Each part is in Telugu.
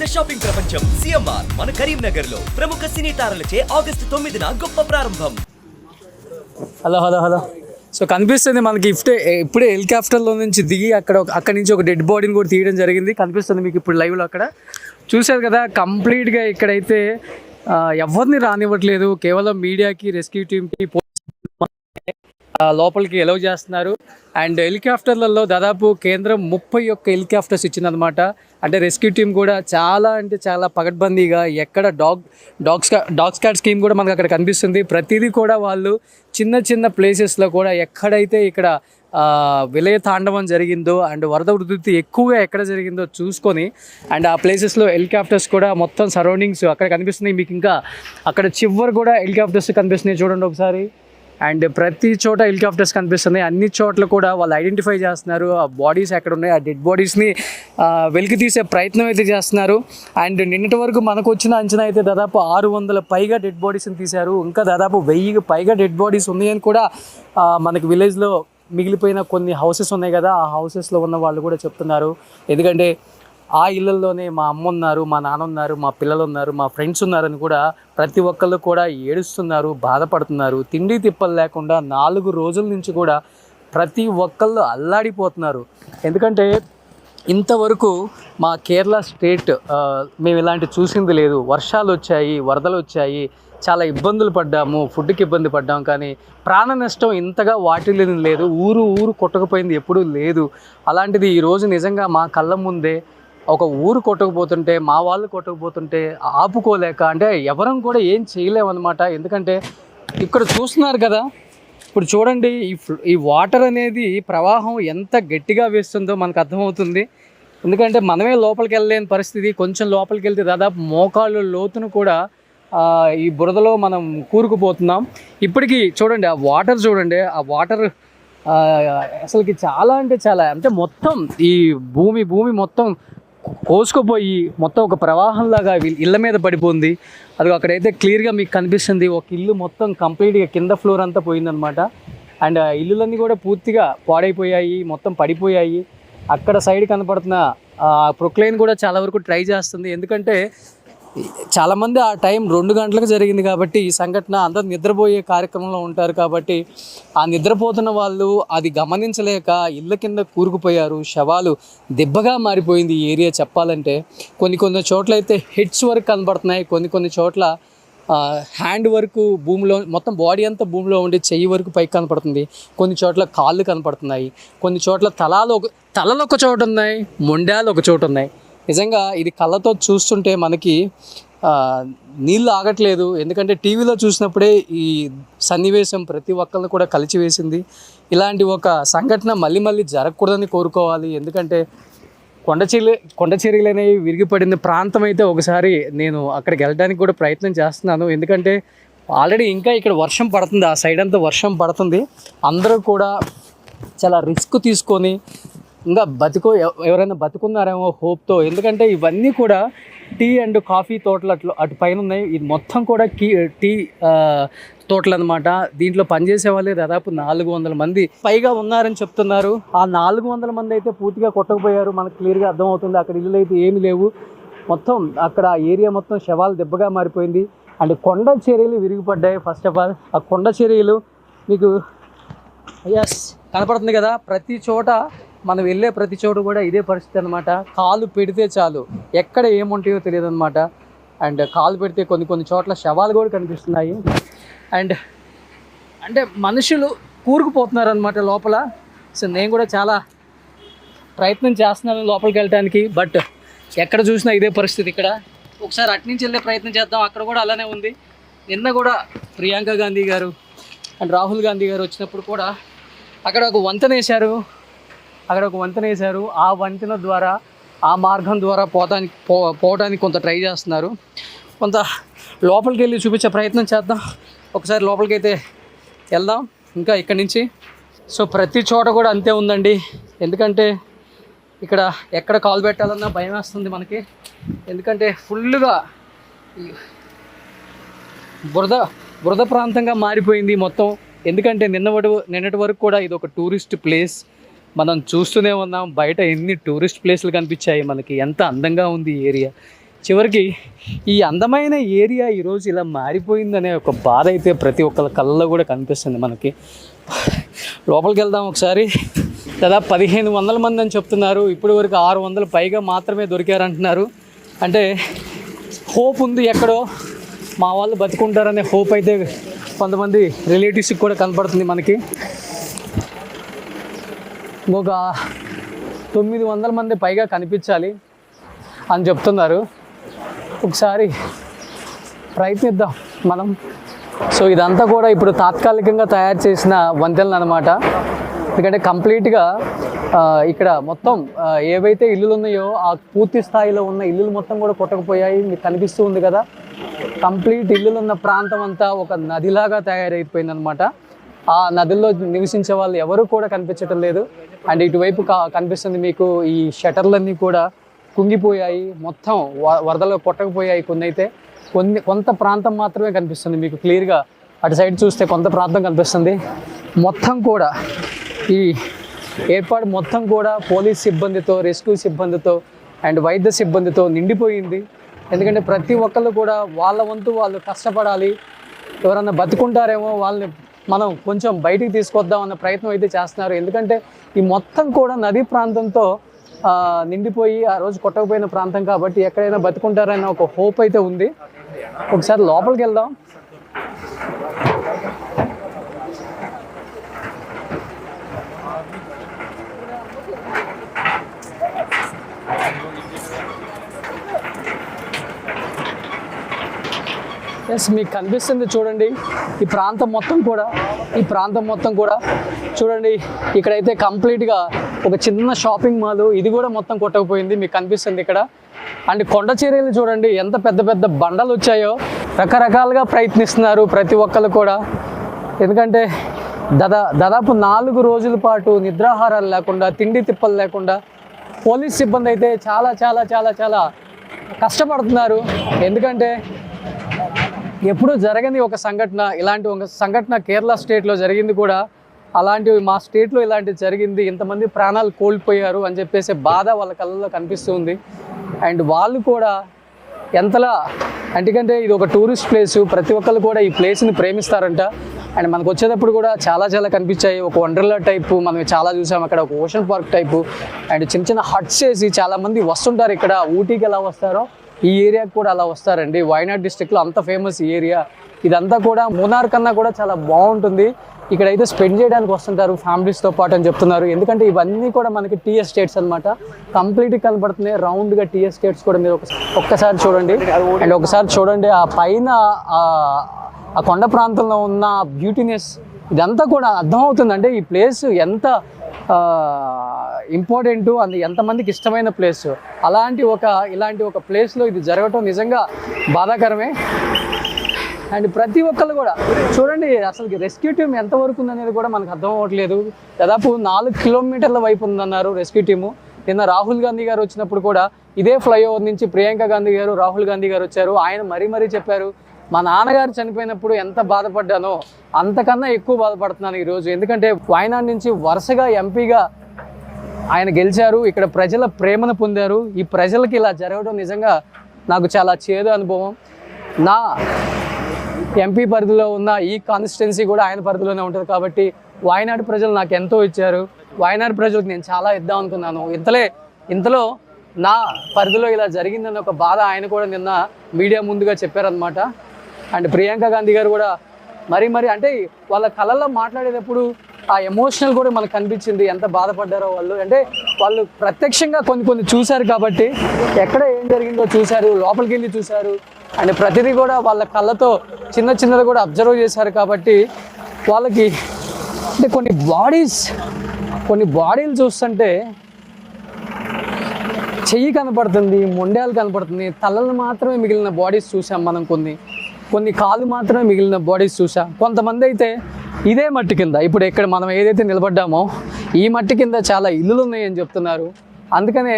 పెద్ద షాపింగ్ ప్రపంచం సిఎంఆర్ మన కరీంనగర్ లో ప్రముఖ సినీ తారలచే ఆగస్టు 9న గొప్ప ప్రారంభం. హలో హలో హలో సో కనిపిస్తుంది మనకి ఇప్పుడే హెలికాప్టర్లో నుంచి దిగి అక్కడి నుంచి ఒక డెడ్ బాడీని కూడా తీయడం జరిగింది. కనిపిస్తుంది మీకు ఇప్పుడు లైవ్లో అక్కడ చూశారు కదా. కంప్లీట్గా ఇక్కడైతే ఎవరిని రానివ్వట్లేదు, కేవలం మీడియాకి, రెస్క్యూ టీమ్కి, లోపలికి ఎలవ్ చేస్తున్నారు. అండ్ హెలికాప్టర్లలో దాదాపు కేంద్రం 31 హెలికాప్టర్స్ ఇచ్చిందనమాట. అంటే రెస్క్యూ టీమ్ కూడా చాలా అంటే చాలా పకడ్బందీగా, ఎక్కడ డాగ్ స్క్వాడ్ స్కీమ్ కూడా మనకు అక్కడ కనిపిస్తుంది. ప్రతిదీ కూడా వాళ్ళు చిన్న చిన్న ప్లేసెస్లో కూడా ఎక్కడైతే ఇక్కడ విలయ తాండవం జరిగిందో అండ్ వరద ఉధృతి ఎక్కువగా ఎక్కడ జరిగిందో చూసుకొని అండ్ ఆ ప్లేసెస్లో హెలికాప్టర్స్ కూడా మొత్తం సరౌండింగ్స్ అక్కడ కనిపిస్తున్నాయి మీకు. ఇంకా అక్కడ చివరి కూడా హెలికాప్టర్స్ కనిపిస్తున్నాయి చూడండి ఒకసారి. అండ్ ప్రతి చోట హెలికాప్టర్స్ కనిపిస్తున్నాయి. అన్ని చోట్ల కూడా వాళ్ళు ఐడెంటిఫై చేస్తున్నారు. ఆ బాడీస్ ఎక్కడ ఉన్నాయి, ఆ డెడ్ బాడీస్ని వెలికి తీసే ప్రయత్నం అయితే చేస్తున్నారు. అండ్ నిన్నటి వరకు మనకు వచ్చిన అంచనా అయితే దాదాపు 600 పైగా డెడ్ బాడీస్ని తీశారు. ఇంకా దాదాపు 1000 పైగా డెడ్ బాడీస్ ఉన్నాయని కూడా మనకి విలేజ్లో మిగిలిపోయిన కొన్ని హౌసెస్ ఉన్నాయి కదా, ఆ హౌసెస్లో ఉన్న వాళ్ళు కూడా చెప్తున్నారు. ఎందుకంటే ఆ ఇళ్ళల్లోనే మా అమ్మ ఉన్నారు, మా నాన్న ఉన్నారు, మా పిల్లలు ఉన్నారు, మా ఫ్రెండ్స్ ఉన్నారని కూడా ప్రతి ఒక్కళ్ళు కూడా ఏడుస్తున్నారు, బాధపడుతున్నారు. తిండి తిప్పలు లేకుండా 4 రోజుల నుంచి కూడా ప్రతి ఒక్కళ్ళు అల్లాడిపోతున్నారు. ఎందుకంటే ఇంతవరకు మా కేరళ స్టేట్ మేము ఇలాంటి చూసింది లేదు. వర్షాలు వచ్చాయి, వరదలు వచ్చాయి, చాలా ఇబ్బందులు పడ్డాము, ఫుడ్కి ఇబ్బంది పడ్డాం, కానీ ప్రాణ నష్టం ఇంతగా వాటిల్లింది లేదు. ఊరు కొట్టకపోయింది ఎప్పుడూ లేదు. అలాంటిది ఈరోజు నిజంగా మా కళ్ళ ముందే ఒక ఊరు కొట్టకపోతుంటే, మా వాళ్ళు కొట్టకపోతుంటే ఆపుకోలేక, అంటే ఎవరం కూడా ఏం చేయలేమన్నమాట. ఎందుకంటే ఇక్కడ చూస్తున్నారు కదా, ఇప్పుడు చూడండి ఈ వాటర్ అనేది ప్రవాహం ఎంత గట్టిగా వేస్తుందో మనకు అర్థమవుతుంది. ఎందుకంటే మనమే లోపలికి వెళ్ళలేని పరిస్థితి. కొంచెం లోపలికి వెళ్తే దాదాపు మోకాళ్ళు లోతును కూడా ఈ బురదలో మనం కూరుకుపోతున్నాం. ఇప్పటికీ చూడండి ఆ వాటర్, చూడండి ఆ వాటర్ అసలుకి చాలా అంటే చాలా, అంటే మొత్తం ఈ భూమి మొత్తం కోసుకుపోయి మొత్తం ఒక ప్రవాహంలాగా ఇళ్ళ మీద పడిపోయింది. అది అక్కడైతే క్లియర్గా మీకు కనిపిస్తుంది. ఒక ఇల్లు మొత్తం కంప్లీట్గా కింద ఫ్లోర్ అంతా పోయిందనమాట. అండ్ ఇల్లులన్నీ కూడా పూర్తిగా పాడైపోయాయి, మొత్తం పడిపోయాయి. అక్కడ సైడ్ కనపడుతున్న ప్రొక్లైన్ కూడా చాలా వరకు ట్రై చేస్తుంది. ఎందుకంటే చాలామంది ఆ టైం 2 గంటలకు జరిగింది కాబట్టి ఈ సంఘటన, అందరూ నిద్రపోయే కార్యక్రమంలో ఉంటారు కాబట్టి ఆ నిద్రపోతున్న వాళ్ళు అది గమనించలేక ఇళ్ళ కింద కూరుకుపోయారు. శవాలు దెబ్బగా మారిపోయింది ఈ ఏరియా చెప్పాలంటే. కొన్ని చోట్ల అయితే హెడ్స్ వరకు కనబడుతున్నాయి, కొన్ని చోట్ల హ్యాండ్ వరకు భూమిలో, మొత్తం బాడీ అంతా భూమిలో ఉండి చెయ్యి వరకు పైకి కనపడుతుంది. కొన్ని చోట్ల కాళ్ళు కనపడుతున్నాయి, కొన్ని చోట్ల తలలు ఒక చోట ఉన్నాయి, మొండాలు ఒక చోట ఉన్నాయి. నిజంగా ఇది కళ్ళతో చూస్తుంటే మనకి నీళ్ళు ఆగట్లేదు. ఎందుకంటే టీవీలో చూసినప్పుడే ఈ సన్నివేశం ప్రతి ఒక్కరిని కూడా కలిచివేసింది. ఇలాంటి ఒక సంఘటన మళ్ళీ జరగకూడదని కోరుకోవాలి. ఎందుకంటే కొండ చర్యలు అనేవి విరిగిపడిన ప్రాంతం అయితే ఒకసారి నేను అక్కడికి వెళ్ళడానికి కూడా ప్రయత్నం చేస్తున్నాను. ఎందుకంటే ఆల్రెడీ ఇంకా ఇక్కడ వర్షం పడుతుంది, ఆ సైడ్ అంతా వర్షం పడుతుంది. అందరూ కూడా చాలా రిస్క్ తీసుకొని ఇంకా ఎవరైనా బతుకున్నారేమో హోప్తో. ఎందుకంటే ఇవన్నీ కూడా టీ అండ్ కాఫీ తోటలు అటు పైన ఉన్నాయి. ఇది మొత్తం కూడా టీ తోటలు అనమాట. దీంట్లో పనిచేసే వాళ్ళే దాదాపు 400 మంది పైగా ఉన్నారని చెప్తున్నారు. ఆ 400 మంది అయితే పూర్తిగా కొట్టకపోయారు, మనకు క్లియర్గా అర్థమవుతుంది. అక్కడ ఇల్లులు అయితే ఏమి లేవు, మొత్తం అక్కడ ఏరియా మొత్తం శవాలు దెబ్బగా మారిపోయింది. అండ్ కొండ చర్యలు విరిగిపడ్డాయి. ఫస్ట్ ఆఫ్ ఆల్ ఆ కొండ చర్యలు మీకు కనపడుతుంది కదా, ప్రతి చోట మనం వెళ్ళే ప్రతి చోటు కూడా ఇదే పరిస్థితి అనమాట. కాలు పెడితే చాలు ఎక్కడ ఏముంటాయో తెలియదు అనమాట. అండ్ కాలు పెడితే కొన్ని చోట్ల శవాలు కూడా కనిపిస్తున్నాయి. అండ్ అంటే మనుషులు కూరుకుపోతున్నారు అనమాట లోపల. సో నేను కూడా చాలా ప్రయత్నం చేస్తున్నాను లోపలికి వెళ్ళడానికి, బట్ ఎక్కడ చూసినా ఇదే పరిస్థితి. ఇక్కడ ఒకసారి అటు నుంచి వెళ్ళే ప్రయత్నం చేద్దాం, అక్కడ కూడా అలానే ఉంది. నిన్న కూడా ప్రియాంక గాంధీ గారు అండ్ రాహుల్ గాంధీ గారు వచ్చినప్పుడు కూడా అక్కడ ఒక వంతెన వేశారు. ఆ వంతెన ద్వారా, ఆ మార్గం ద్వారా పోవడానికి కొంత ట్రై చేస్తున్నారు. కొంత లోపలికి వెళ్ళి చూపించే ప్రయత్నం చేద్దాం. ఒకసారి లోపలికి అయితే వెళ్దాం ఇంకా ఇక్కడి నుంచి. సో ప్రతి చోట కూడా అంతే ఉందండి. ఎందుకంటే ఇక్కడ ఎక్కడ కాలు పెట్టాలన్నా భయం వేస్తుంది మనకి. ఎందుకంటే ఫుల్గా బురద ప్రాంతంగా మారిపోయింది మొత్తం. ఎందుకంటే నిన్నటి వరకు కూడా ఇది ఒక టూరిస్ట్ ప్లేస్. మనం చూస్తూనే ఉన్నాం, బయట ఎన్ని టూరిస్ట్ ప్లేస్లు కనిపించాయి మనకి, ఎంత అందంగా ఉంది ఈ ఏరియా. చివరికి ఈ అందమైన ఏరియా ఈరోజు ఇలా మారిపోయిందనే ఒక బాధ అయితే ప్రతి ఒక్కరి కళ్ళలో కూడా కనిపిస్తుంది మనకి. లోపలికి వెళ్దాం ఒకసారి. దాదాపు 1500 మంది అని చెప్తున్నారు. ఇప్పటి వరకు 600 పైగా మాత్రమే దొరికారంటున్నారు. అంటే హోప్ ఉంది, ఎక్కడో మా వాళ్ళు బతుకుంటారనే హోప్ అయితే కొంతమంది రిలేటివ్స్కి కూడా కనపడుతుంది మనకి. ఇంకొక 900 మంది పైగా కనిపించాలి అని చెప్తున్నారు. ఒకసారి ప్రయత్నిద్దాం మనం. సో ఇదంతా కూడా ఇప్పుడు తాత్కాలికంగా తయారు చేసిన వంతెనలు అనమాట. ఎందుకంటే కంప్లీట్గా ఇక్కడ మొత్తం ఏవైతే ఇల్లులు ఉన్నాయో ఆ పూర్తి స్థాయిలో ఉన్న ఇల్లులు మొత్తం కూడా కొట్టకపోయాయి. మీకు కనిపిస్తూ ఉంది కదా, కంప్లీట్ ఇల్లులు ఉన్న ప్రాంతం అంతా ఒక నదిలాగా తయారైపోయింది అనమాట. ఆ నదుల్లో నివసించే వాళ్ళు ఎవరు కూడా కనిపించటం లేదు. అండ్ ఇటువైపు కనిపిస్తుంది మీకు ఈ షటర్లన్నీ కూడా కుంగిపోయాయి, మొత్తం వరదలో కొట్టకపోయాయి. కొన్ని అయితే కొంత ప్రాంతం మాత్రమే కనిపిస్తుంది మీకు క్లియర్గా. అటు సైడ్ చూస్తే కొంత ప్రాంతం కనిపిస్తుంది. మొత్తం కూడా ఈ ఏర్పాటు మొత్తం కూడా పోలీస్ సిబ్బందితో, రెస్క్యూ సిబ్బందితో అండ్ వైద్య సిబ్బందితో నిండిపోయింది. ఎందుకంటే ప్రతి ఒక్కళ్ళు కూడా వాళ్ళ వంతు వాళ్ళు కష్టపడాలి. ఎవరన్నా బతుకుంటారేమో వాళ్ళని మనం కొంచెం బయటికి తీసుకొద్దాం అన్న ప్రయత్నం అయితే చేస్తున్నారు. ఎందుకంటే ఈ మొత్తం కూడా నదీ ప్రాంతంతో నిండిపోయి ఆ రోజు కొట్టకపోయిన ప్రాంతం కాబట్టి ఎక్కడైనా బతుకుంటారన్న ఒక హోప్ అయితే ఉంది. ఒకసారి లోపలికి వెళ్దాం. ఎస్, మీకు కనిపిస్తుంది చూడండి ఈ ప్రాంతం మొత్తం కూడా చూడండి. ఇక్కడైతే కంప్లీట్గా ఒక చిన్న షాపింగ్ మాల్, ఇది కూడా మొత్తం కొట్టకపోయింది. మీకు కనిపిస్తుంది ఇక్కడ. అండ్ కొండ చర్యలు చూడండి ఎంత పెద్ద పెద్ద బండలు వచ్చాయో. రకరకాలుగా ప్రయత్నిస్తున్నారు ప్రతి ఒక్కరు కూడా. ఎందుకంటే దాదాపు 4 రోజుల పాటు నిద్రాహారాలు లేకుండా, తిండి తిప్పలు లేకుండా పోలీస్ సిబ్బంది అయితే చాలా చాలా చాలా చాలా కష్టపడుతున్నారు. ఎందుకంటే ఎప్పుడూ జరగని ఒక సంఘటన, ఇలాంటి ఒక సంఘటన కేరళ స్టేట్లో జరిగింది కూడా. అలాంటివి మా స్టేట్లో ఇలాంటివి జరిగింది, ఇంతమంది ప్రాణాలు కోల్పోయారు అని చెప్పేసి బాధ వాళ్ళ కళ్ళల్లో కనిపిస్తుంది. అండ్ వాళ్ళు కూడా ఎంతలా, ఎందుకంటే ఇది ఒక టూరిస్ట్ ప్లేసు, ప్రతి ఒక్కరు కూడా ఈ ప్లేస్ని ప్రేమిస్తారంట. అండ్ మనకు వచ్చేటప్పుడు కూడా చాలా చాలా కనిపించాయి. ఒక వండర్లా టైపు మనం చాలా చూసాం అక్కడ, ఒక ఓషన్ పార్క్ టైపు. అండ్ చిన్న చిన్న హట్స్ వేసి చాలామంది వస్తుంటారు ఇక్కడ. ఊటీకి ఎలా వస్తారో ఈ ఏరియాకి కూడా అలా వస్తారండి. వయనాడ్ డిస్ట్రిక్ట్లో అంత ఫేమస్ ఈ ఏరియా. ఇదంతా కూడా మూనార్ కన్నా కూడా చాలా బాగుంటుంది. ఇక్కడైతే స్పెండ్ చేయడానికి వస్తుంటారు ఫ్యామిలీస్తో పాటు అని చెప్తున్నారు. ఎందుకంటే ఇవన్నీ కూడా మనకి టీ ఎస్టేట్స్ అనమాట. కంప్లీట్గా కనబడుతున్నాయి రౌండ్గా టీ ఎస్టేట్స్ కూడా. మీరు ఒక్కసారి చూడండి. అండ్ ఒకసారి చూడండి ఆ పైన ఆ కొండ ప్రాంతంలో ఉన్న బ్యూటీనెస్, ఇదంతా కూడా అర్థమవుతుంది. అంటే ఈ ప్లేస్ ఎంత ఇంపార్టెంట్, అది ఎంతమందికి ఇష్టమైన ప్లేస్. ఇలాంటి ఒక ప్లేస్లో ఇది జరగటం నిజంగా బాధాకరమే. అండ్ ప్రతి ఒక్కళ్ళు కూడా చూడండి, అసలు రెస్క్యూ టీమ్ ఎంతవరకు ఉందనేది కూడా మనకు అర్థం అవ్వట్లేదు. దాదాపు 4 కిలోమీటర్ల వైపు ఉందన్నారు రెస్క్యూ టీము. నిన్న రాహుల్ గాంధీ గారు వచ్చినప్పుడు కూడా ఇదే ఫ్లైఓవర్ నుంచి ప్రియాంక గాంధీ గారు, రాహుల్ గాంధీ గారు వచ్చారు. ఆయన మరీ చెప్పారు, మా నాన్నగారు చనిపోయినప్పుడు ఎంత బాధపడ్డానో అంతకన్నా ఎక్కువ బాధపడుతున్నాను ఈరోజు. ఎందుకంటే వయనాడ్ నుంచి వరుసగా ఎంపీగా ఆయన గెలిచారు, ఇక్కడ ప్రజల ప్రేమను పొందారు. ఈ ప్రజలకి ఇలా జరగడం నిజంగా నాకు చాలా చేదు అనుభవం. నా ఎంపీ పరిధిలో ఉన్న ఈ కాన్స్టిట్యున్సీ కూడా ఆయన పరిధిలోనే ఉంటుంది కాబట్టి వయనాడు ప్రజలు నాకు ఎంతో ఇచ్చారు. వయనాడు ప్రజలకు నేను చాలా ఇద్దాం అనుకున్నాను. ఇంతలో నా పరిధిలో ఇలా జరిగిందన్న ఒక బాధ ఆయన కూడా నిన్న మీడియా ముందుగా చెప్పారనమాట. అండ్ ప్రియాంక గాంధీ గారు కూడా మరి అంటే వాళ్ళ కళల్లో మాట్లాడేటప్పుడు ఆ ఎమోషనల్ కూడా మనకు కనిపించింది, ఎంత బాధపడ్డారో వాళ్ళు. అంటే వాళ్ళు ప్రత్యక్షంగా కొన్ని చూశారు కాబట్టి, ఎక్కడ ఏం జరిగిందో చూశారు, లోపలికి వెళ్ళి చూశారు. అండ్ ప్రతిదీ కూడా వాళ్ళ కళ్ళతో చిన్నది కూడా అబ్జర్వ్ చేశారు కాబట్టి వాళ్ళకి అంటే కొన్ని బాడీలు చూస్తుంటే చెయ్యి కనపడుతుంది, మొండాలు కనపడుతుంది, తలలు మాత్రమే మిగిలిన బాడీస్ చూసాం మనం. కొన్ని కాళ్ళు మాత్రమే మిగిలిన బాడీస్ చూసాం. కొంతమంది అయితే ఇదే మట్టి కింద, ఇప్పుడు ఇక్కడ మనం ఏదైతే నిలబడ్డామో ఈ మట్టి కింద చాలా ఇల్లులు ఉన్నాయని చెప్తున్నారు. అందుకనే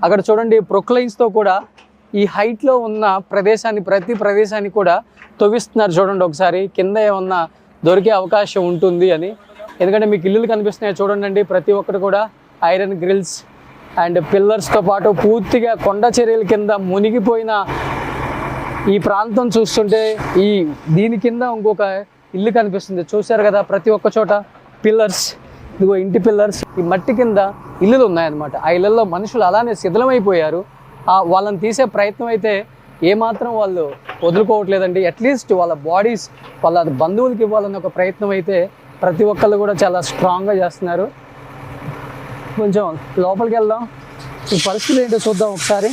అక్కడ చూడండి ప్రొక్లైన్స్తో కూడా ఈ హైట్లో ఉన్న ప్రతి ప్రదేశాన్ని కూడా తవ్విస్తున్నారు. చూడండి ఒకసారి కింద ఏమన్నా దొరికే అవకాశం ఉంటుంది అని. ఎందుకంటే మీకు ఇల్లులు కనిపిస్తున్నాయి చూడండి, ప్రతి ఒక్కటి కూడా ఐరన్ గ్రిల్స్ అండ్ పిల్లర్స్తో పాటు పూర్తిగా కొండ చర్యల కింద మునిగిపోయిన ఈ ప్రాంతం చూస్తుంటే దీని కింద ఇంకొక ఇల్లు కనిపిస్తుంది. చూశారు కదా ప్రతి ఒక్క చోట పిల్లర్స్, ఇదిగో ఇంటి పిల్లర్స్, ఈ మట్టి కింద ఇల్లులు ఉన్నాయన్నమాట. ఆ ఇళ్ళల్లో మనుషులు అలానే శిథిలమైపోయారు. వాళ్ళని తీసే ప్రయత్నం అయితే ఏమాత్రం వాళ్ళు వదులుకోవట్లేదండి. అట్లీస్ట్ వాళ్ళ బాడీస్ వాళ్ళ బంధువులకి ఇవ్వాలన్న ఒక ప్రయత్నం అయితే ప్రతి ఒక్కళ్ళు కూడా చాలా స్ట్రాంగ్గా చేస్తున్నారు. కొంచెం లోపలికి వెళ్దాం, ఈ పరిస్థితి ఏంటో చూద్దాం ఒకసారి.